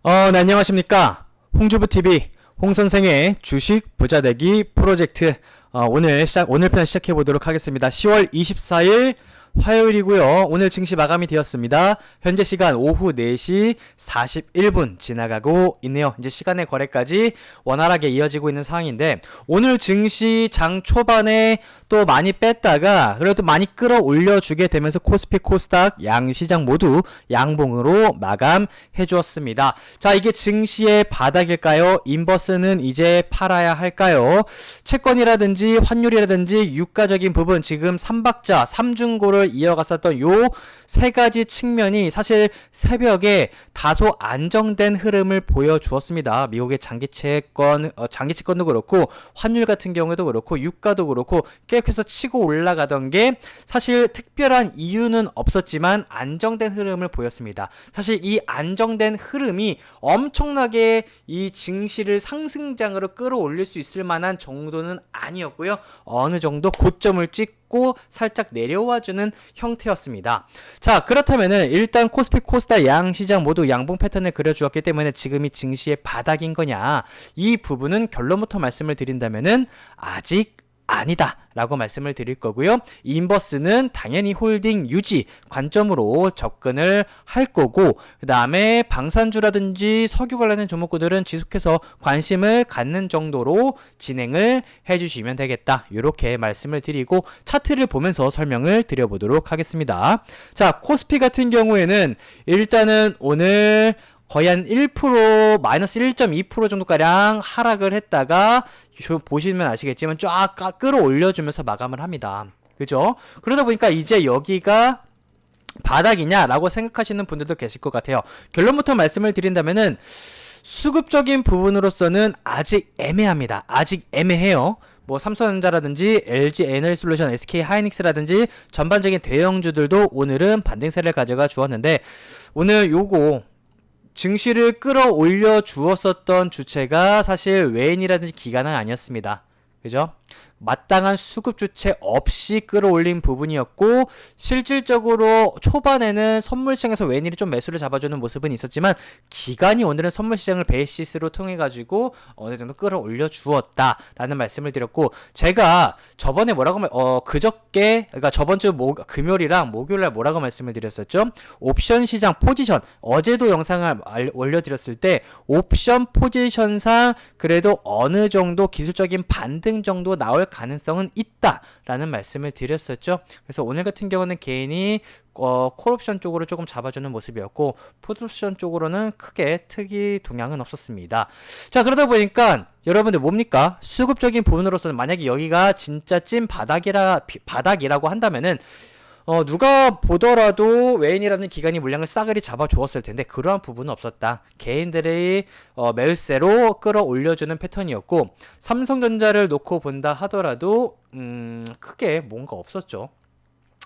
네, 안녕하십니까. 홍주부TV 홍선생의 주식 부자 되기 프로젝트. 오늘 편 시작해 보도록 하겠습니다. 10월 24일 화요일이고요. 오늘 증시 마감이 되었습니다. 현재 시간 오후 4시 41분 지나가고 있네요. 이제 시간의 거래까지 원활하게 이어지고 있는 상황인데, 오늘 증시 장 초반에 또 많이 뺐다가 그래도 많이 끌어올려 주게 되면서 코스피 코스닥 양시장 모두 양봉으로 마감해 주었습니다. 자, 이게 증시의 바닥일까요? 인버스는 이제 팔아야 할까요? 채권이라든지 환율이라든지 유가적인 부분, 지금 삼박자 삼중고를 이어갔었던 요 세 가지 측면이 사실 새벽에 다소 안정된 흐름을 보여주었습니다. 미국의 장기채권도 그렇고 환율 같은 경우에도 그렇고 유가도 그렇고 계속해서 치고 올라가던 게 사실 특별한 이유는 없었지만 안정된 흐름을 보였습니다. 사실 이 안정된 흐름이 엄청나게 이 증시를 상승장으로 끌어올릴 수 있을 만한 정도는 아니었고요. 어느 정도 고점을 찍고 살짝 내려와주는 형태였습니다. 자, 그렇다면은 일단 코스피 코스닥 양시장 모두 양봉 패턴을 그려주었기 때문에 지금이 증시의 바닥인 거냐, 이 부분은 결론부터 말씀을 드린다면은 아직 아니다 라고 말씀을 드릴 거고요. 인버스는 당연히 홀딩 유지 관점으로 접근을 할 거고, 그 다음에 방산주라든지 석유 관련된 종목들은 지속해서 관심을 갖는 정도로 진행을 해주시면 되겠다, 이렇게 말씀을 드리고 차트를 보면서 설명을 드려보도록 하겠습니다. 자, 코스피 같은 경우에는 일단은 오늘 거의 한 1%, 마이너스 1.2% 정도가량 하락을 했다가 보시면 아시겠지만 쫙 끌어올려주면서 마감을 합니다. 그죠? 그러다 보니까 이제 여기가 바닥이냐라고 생각하시는 분들도 계실 것 같아요. 결론부터 말씀을 드린다면은 수급적인 부분으로서는 아직 애매합니다. 아직 애매해요. 뭐 삼성전자라든지 LG 에너지솔루션, SK 하이닉스라든지 전반적인 대형주들도 오늘은 반등세를 가져가 주었는데, 오늘 요거 증시를 끌어올려 주었었던 주체가 사실 외인이라든지 기관은 아니었습니다. 그죠? 마땅한 수급 주체 없이 끌어올린 부분이었고, 실질적으로 초반에는 선물시장에서 외인이 좀 매수를 잡아주는 모습은 있었지만 기관이 오늘은 선물시장을 베이시스로 통해 가지고 어느 정도 끌어올려 주었다라는 말씀을 드렸고, 제가 저번에 그저께, 그러니까 저번 주 금요일이랑 목요일날 뭐라고 말씀을 드렸었죠? 옵션 시장 포지션, 어제도 영상을 올려드렸을 때 옵션 포지션상 그래도 어느 정도 기술적인 반등 정도 나올 가능성은 있다라는 말씀을 드렸었죠. 그래서 오늘 같은 경우는 개인이 콜옵션 쪽으로 조금 잡아주는 모습이었고, 풋옵션 쪽으로는 크게 특이 동향은 없었습니다. 자, 그러다 보니까 여러분들 뭡니까? 수급적인 부분으로서는 만약에 여기가 진짜 찐 바닥이라고 한다면은 누가 보더라도 외인이라는 기관이 물량을 싸그리 잡아주었을 텐데 그러한 부분은 없었다. 개인들의 매수세로 끌어올려주는 패턴이었고, 삼성전자를 놓고 본다 하더라도 크게 뭔가 없었죠.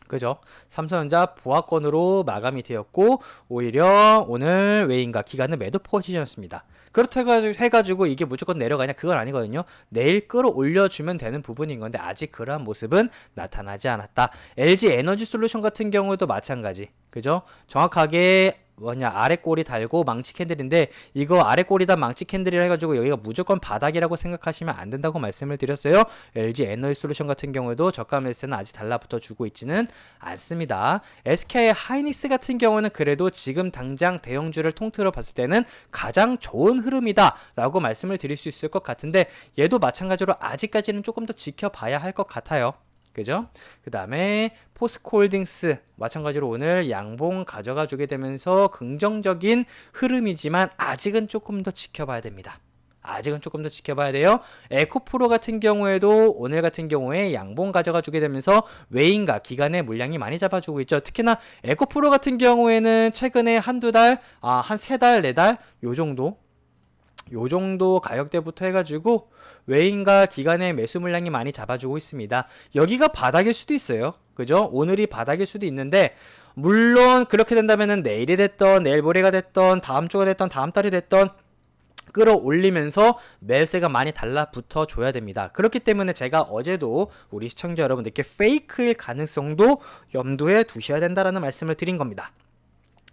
그죠? 삼성전자 보합권으로 마감이 되었고, 오히려 오늘 외인과 기관은 매도 포지션이었습니다. 그렇다고 해가지고 이게 무조건 내려가냐, 그건 아니거든요. 내일 끌어올려주면 되는 부분인 건데 아직 그러한 모습은 나타나지 않았다. LG 에너지 솔루션 같은 경우도 마찬가지. 그죠? 정확하게 아래 꼬리 달고 망치 캔들인데, 이거 아래 꼬리다 망치 캔들이라 해가지고 여기가 무조건 바닥이라고 생각하시면 안 된다고 말씀을 드렸어요. LG 에너지 솔루션 같은 경우에도 저가 매수는 아직 달라붙어 주고 있지는 않습니다. SK 하이닉스 같은 경우는 그래도 지금 당장 대형주를 통틀어 봤을 때는 가장 좋은 흐름이다 라고 말씀을 드릴 수 있을 것 같은데, 얘도 마찬가지로 아직까지는 조금 더 지켜봐야 할 것 같아요. 그죠? 그 다음에 포스코홀딩스 마찬가지로 오늘 양봉 가져가 주게 되면서 긍정적인 흐름이지만 아직은 조금 더 지켜봐야 됩니다. 아직은 조금 더 지켜봐야 돼요. 에코프로 같은 경우에도 오늘 같은 경우에 양봉 가져가 주게 되면서 외인과 기관의 물량이 많이 잡아주고 있죠. 특히나 에코프로 같은 경우에는 최근에 한두 달, 한 세 달, 네 달 요 정도 가격대부터 해가지고 외인과 기관의 매수 물량이 많이 잡아주고 있습니다. 여기가 바닥일 수도 있어요. 그죠? 오늘이 바닥일 수도 있는데, 물론 그렇게 된다면은 내일이 됐던, 내일 모레가 됐던, 다음 주가 됐던, 다음 달이 됐던 끌어올리면서 매수세가 많이 달라붙어 줘야 됩니다. 그렇기 때문에 제가 어제도 우리 시청자 여러분들께 페이크일 가능성도 염두에 두셔야 된다라는 말씀을 드린 겁니다.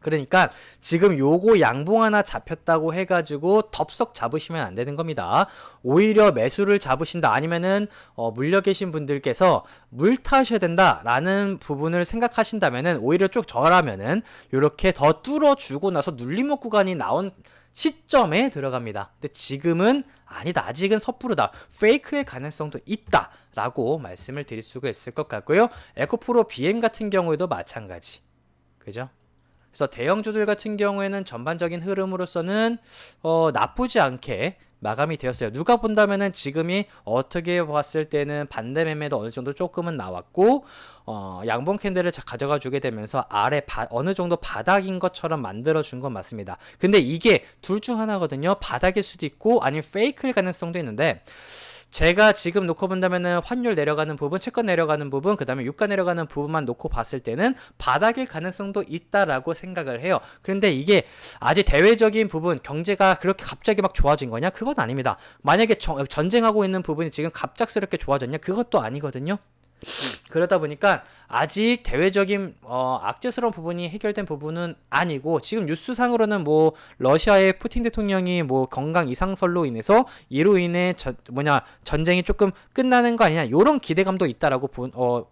그러니까 지금 요거 양봉 하나 잡혔다고 해가지고 덥석 잡으시면 안 되는 겁니다. 오히려 매수를 잡으신다 아니면은 물려 계신 분들께서 물 타셔야 된다라는 부분을 생각하신다면은 오히려 쭉 저라면은 요렇게 더 뚫어주고 나서 눌림목 구간이 나온 시점에 들어갑니다. 근데 지금은 아니다. 아직은 섣부르다. 페이크의 가능성도 있다. 라고 말씀을 드릴 수가 있을 것 같고요. 에코프로 BM 같은 경우에도 마찬가지. 그죠? 그래서 대형주들 같은 경우에는 전반적인 흐름으로서는 나쁘지 않게 마감이 되었어요. 누가 본다면은 지금이 어떻게 봤을 때는 반대 매매도 어느 정도 조금은 나왔고 양봉 캔들을 가져가 주게 되면서 아래 어느 정도 바닥인 것처럼 만들어 준 건 맞습니다. 근데 이게 둘 중 하나거든요. 바닥일 수도 있고 아니면 페이크일 가능성도 있는데 제가 지금 놓고 본다면은 환율 내려가는 부분, 채권 내려가는 부분, 그 다음에 유가 내려가는 부분만 놓고 봤을 때는 바닥일 가능성도 있다라고 생각을 해요. 그런데 이게 아직 대외적인 부분, 경제가 그렇게 갑자기 막 좋아진 거냐? 그건 아닙니다. 만약에 전쟁하고 있는 부분이 지금 갑작스럽게 좋아졌냐? 그것도 아니거든요. 그러다 보니까 아직 대외적인 악재스러운 부분이 해결된 부분은 아니고 지금 뉴스상으로는 뭐 러시아의 푸틴 대통령이 뭐 건강 이상설로 인해서 이로 인해 전쟁이 조금 끝나는 거 아니냐 이런 기대감도 있다라고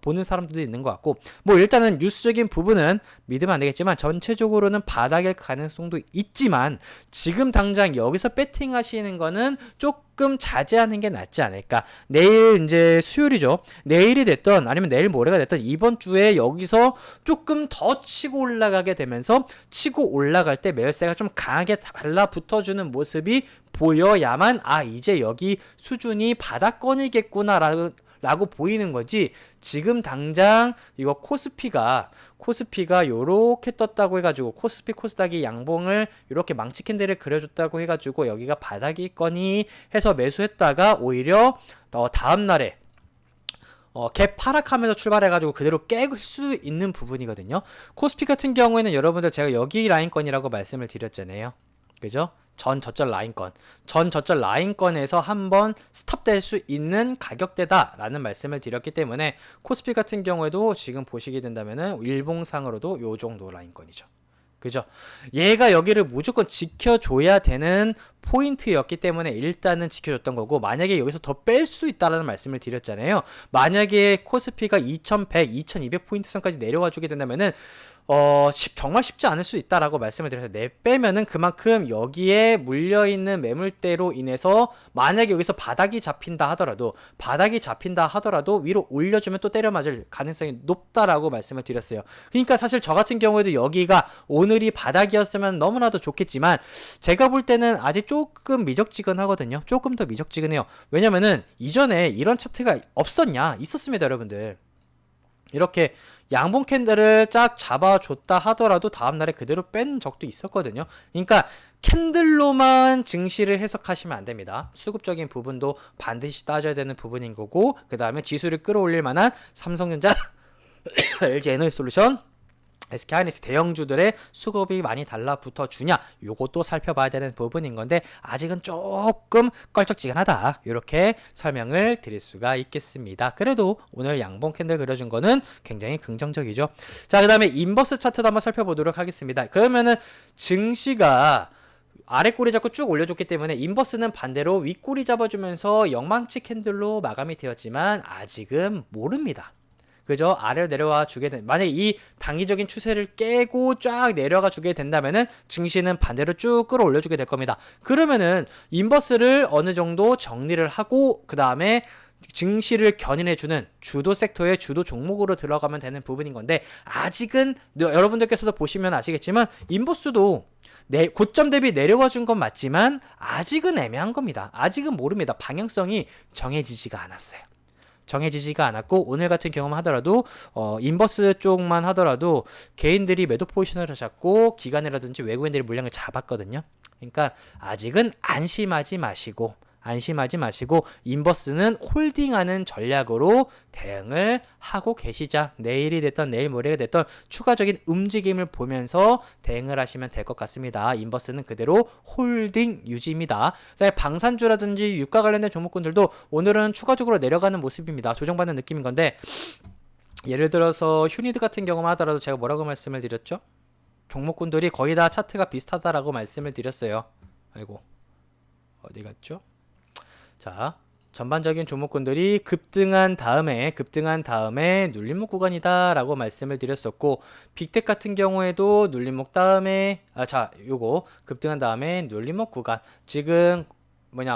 보는 사람들도 있는 것 같고 뭐 일단은 뉴스적인 부분은 믿으면 안 되겠지만 전체적으로는 바닥일 가능성도 있지만 지금 당장 여기서 배팅하시는 거는 조금 자제하는 게 낫지 않을까. 내일 이제 수요일이죠. 내일이 됐던 아니면 내일 모레가 됐던 이번 주에 여기서 조금 더 치고 올라가게 되면서 치고 올라갈 때 매열세가 좀 강하게 달라붙어주는 모습이 보여야만 이제 여기 수준이 바닥권이겠구나 라고 보이는 거지. 지금 당장 이거 코스피가 요렇게 떴다고 해가지고 코스피 코스닥이 양봉을 요렇게 망치 캔들을 그려줬다고 해가지고 여기가 바닥이거니 해서 매수했다가 오히려 다음날에 갭 하락하면서 출발해가지고 그대로 깰 수 있는 부분이거든요. 코스피 같은 경우에는 여러분들 제가 여기 라인권이라고 말씀을 드렸잖아요. 그죠? 전 저점 라인권에서 한번 스탑될 수 있는 가격대다라는 말씀을 드렸기 때문에 코스피 같은 경우에도 지금 보시게 된다면은 일봉상으로도 요 정도 라인권이죠. 그죠? 얘가 여기를 무조건 지켜줘야 되는 포인트였기 때문에 일단은 지켜줬던 거고 만약에 여기서 더 뺄 수 있다라는 말씀을 드렸잖아요. 만약에 코스피가 2100, 2200포인트 선까지 내려와 주게 된다면은 정말 쉽지 않을 수 있다라고 말씀을 드려서 빼면은 그만큼 여기에 물려있는 매물대로 인해서 만약에 여기서 바닥이 잡힌다 하더라도 위로 올려주면 또 때려 맞을 가능성이 높다라고 말씀을 드렸어요. 그러니까 사실 저 같은 경우에도 여기가 오늘이 바닥이었으면 너무나도 좋겠지만 제가 볼 때는 아직 조금 미적지근하거든요. 조금 더 미적지근해요. 왜냐면은 이전에 이런 차트가 없었냐? 있었습니다, 여러분들. 이렇게 양봉 캔들을 쫙 잡아줬다 하더라도 다음날에 그대로 뺀 적도 있었거든요. 그러니까 캔들로만 증시를 해석하시면 안 됩니다. 수급적인 부분도 반드시 따져야 되는 부분인 거고 그 다음에 지수를 끌어올릴 만한 삼성전자, LG에너지솔루션, SK하이닉스 대형주들의 수급이 많이 달라붙어 주냐 요것도 살펴봐야 되는 부분인 건데 아직은 조금 껄쩍지근하다 이렇게 설명을 드릴 수가 있겠습니다. 그래도 오늘 양봉 캔들 그려준 거는 굉장히 긍정적이죠. 자, 그 다음에 인버스 차트도 한번 살펴보도록 하겠습니다. 그러면은 증시가 아래 꼬리 잡고 쭉 올려줬기 때문에 인버스는 반대로 윗꼬리 잡아주면서 영망치 캔들로 마감이 되었지만 아직은 모릅니다. 그죠? 아래로 내려와 주게 만약에 이 단기적인 추세를 깨고 쫙 내려가 주게 된다면은 증시는 반대로 쭉 끌어올려 주게 될 겁니다. 그러면은 인버스를 어느 정도 정리를 하고 그 다음에 증시를 견인해주는 주도 섹터의 주도 종목으로 들어가면 되는 부분인 건데 아직은 여러분들께서도 보시면 아시겠지만 인버스도 고점 대비 내려와 준 건 맞지만 아직은 애매한 겁니다. 아직은 모릅니다. 방향성이 정해지지가 않았어요. 정해지지가 않았고 오늘 같은 경우만 하더라도 인버스 쪽만 하더라도 개인들이 매도 포지션을 잡고 기관이라든지 외국인들이 물량을 잡았거든요. 그러니까 아직은 안심하지 마시고 인버스는 홀딩하는 전략으로 대응을 하고 계시자. 내일이 됐던 내일 모레가 됐던 추가적인 움직임을 보면서 대응을 하시면 될 것 같습니다. 인버스는 그대로 홀딩 유지입니다. 방산주라든지 유가 관련된 종목군들도 오늘은 추가적으로 내려가는 모습입니다. 조정받는 느낌인 건데 예를 들어서 휴니드 같은 경우만 하더라도 제가 뭐라고 말씀을 드렸죠? 종목군들이 거의 다 차트가 비슷하다라고 말씀을 드렸어요. 아이고, 어디 갔죠? 자, 전반적인 종목군들이 급등한 다음에 눌림목 구간이다 라고 말씀을 드렸었고, 빅텍 같은 경우에도 눌림목 다음에 요거 급등한 다음에 눌림목 구간, 지금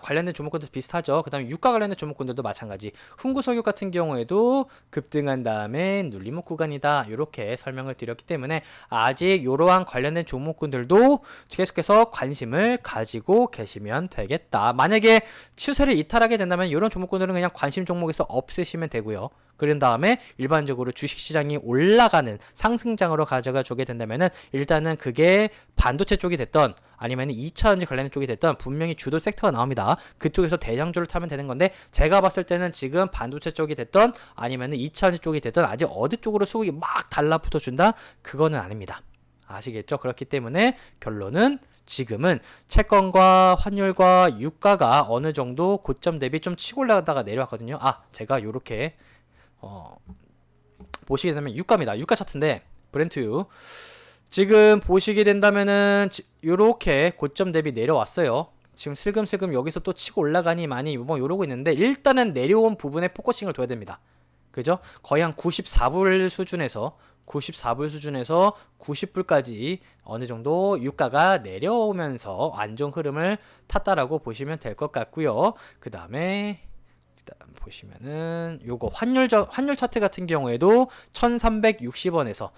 관련된 종목군들 비슷하죠. 그 다음에 유가 관련된 종목군들도 마찬가지. 훈구석유 같은 경우에도 급등한 다음에 눌림목 구간이다, 이렇게 설명을 드렸기 때문에 아직 이러한 관련된 종목군들도 계속해서 관심을 가지고 계시면 되겠다. 만약에 추세를 이탈하게 된다면 이런 종목군들은 그냥 관심 종목에서 없애시면 되고요. 그런 다음에 일반적으로 주식시장이 올라가는 상승장으로 가져가 주게 된다면은 일단은 그게 반도체 쪽이 됐던 아니면 2차전지 관련된 쪽이 됐던 분명히 주도 섹터가 나옵니다. 그쪽에서 대장주를 타면 되는 건데, 제가 봤을 때는 지금 반도체 쪽이 됐던 아니면 2차전지 쪽이 됐던 아직 어디 쪽으로 수급이 막 달라붙어 준다? 그거는 아닙니다. 아시겠죠? 그렇기 때문에 결론은 지금은 채권과 환율과 유가가 어느 정도 고점 대비 좀 치고 올라가다가 내려왔거든요. 제가 요렇게 보시게 되면 유가입니다. 유가 차트인데 브렌트유 지금 보시게 된다면은 요렇게 고점 대비 내려왔어요. 지금 슬금슬금 여기서 또 치고 올라가니 많이 요러고 있는데, 일단은 내려온 부분에 포커싱을 둬야 됩니다. 그죠? 거의 한 94불 수준에서 90불까지 어느 정도 유가가 내려오면서 안 좋은 흐름을 탔다라고 보시면 될 것 같고요. 그 다음에 보시면은 요거 환율 차트 같은 경우에도 1360원에서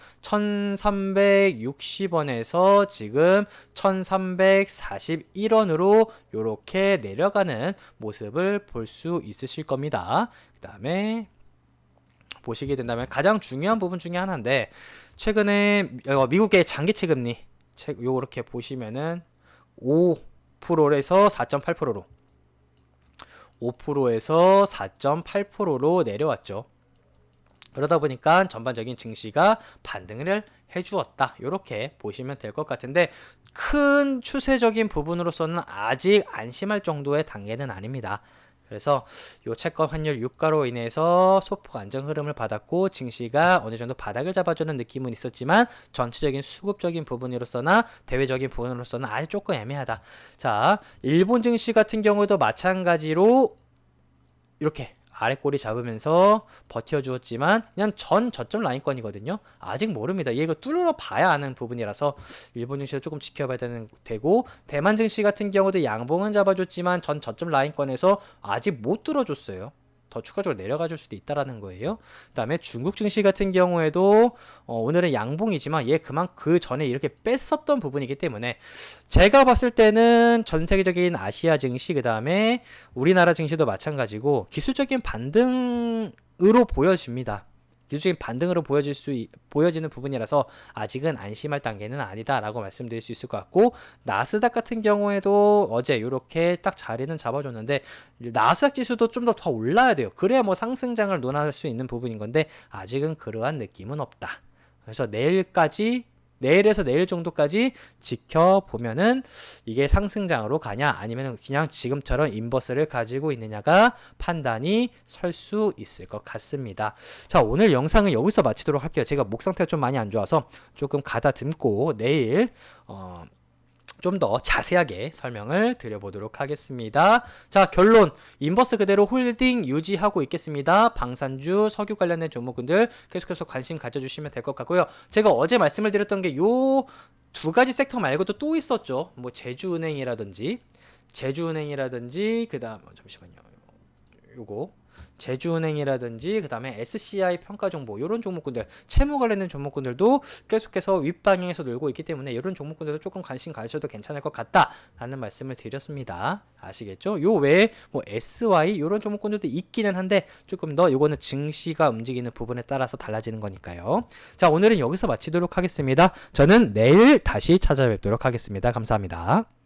지금 1341원으로 요렇게 내려가는 모습을 볼 수 있으실 겁니다. 그 다음에 보시게 된다면 가장 중요한 부분 중에 하나인데, 최근에 미국의 장기채 금리 요렇게 보시면은 5%에서 4.8%로 5%에서 4.8%로 내려왔죠. 그러다 보니까 전반적인 증시가 반등을 해주었다, 이렇게 보시면 될 것 같은데, 큰 추세적인 부분으로서는 아직 안심할 정도의 단계는 아닙니다. 그래서 요 채권 환율 유가로 인해서 소폭 안정 흐름을 받았고, 증시가 어느 정도 바닥을 잡아주는 느낌은 있었지만 전체적인 수급적인 부분으로서나 대외적인 부분으로서는 아직 조금 애매하다. 자, 일본 증시 같은 경우도 마찬가지로 이렇게 아래꼬리 잡으면서 버텨주었지만 그냥 전 저점 라인권이거든요. 아직 모릅니다. 이거 뚫어 봐야 아는 부분이라서 일본 증시도 조금 지켜봐야 되고, 대만 증시 같은 경우도 양봉은 잡아줬지만 전 저점 라인권에서 아직 못 뚫어줬어요. 더 추가적으로 내려가 줄 수도 있다라는 거예요. 그 다음에 중국 증시 같은 경우에도 오늘은 양봉이지만 그 전에 이렇게 뺐었던 부분이기 때문에 제가 봤을 때는 전 세계적인 아시아 증시, 그 다음에 우리나라 증시도 마찬가지고 기술적인 반등으로 보여집니다. 기술적인 반등으로 보여지는 부분이라서 아직은 안심할 단계는 아니다라고 말씀드릴 수 있을 것 같고, 나스닥 같은 경우에도 어제 이렇게 딱 자리는 잡아줬는데 나스닥 지수도 좀 더 올라야 돼요. 그래야 상승장을 논할 수 있는 부분인 건데 아직은 그러한 느낌은 없다. 그래서 내일에서 내일 정도까지 지켜보면은 이게 상승장으로 가냐 아니면 그냥 지금처럼 인버스를 가지고 있느냐가 판단이 설 수 있을 것 같습니다. 자, 오늘 영상은 여기서 마치도록 할게요. 제가 목 상태가 좀 많이 안 좋아서 조금 가다듬고 내일 좀 더 자세하게 설명을 드려보도록 하겠습니다. 자, 결론, 인버스 그대로 홀딩 유지하고 있겠습니다. 방산주, 석유 관련된 종목군들 계속해서 관심 가져주시면 될 것 같고요. 제가 어제 말씀을 드렸던 게 요 두 가지 섹터 말고도 또 있었죠. 제주은행이라든지 그 다음 잠시만요. 요거 제주은행이라든지 그 다음에 SCI 평가정보, 이런 종목군들, 채무 관련된 종목군들도 계속해서 윗방향에서 놀고 있기 때문에 이런 종목군들도 조금 관심 가셔도 괜찮을 것 같다 라는 말씀을 드렸습니다. 아시겠죠? 요 외에 SY 이런 종목군들도 있기는 한데 조금 더 요거는 증시가 움직이는 부분에 따라서 달라지는 거니까요. 자, 오늘은 여기서 마치도록 하겠습니다. 저는 내일 다시 찾아뵙도록 하겠습니다. 감사합니다.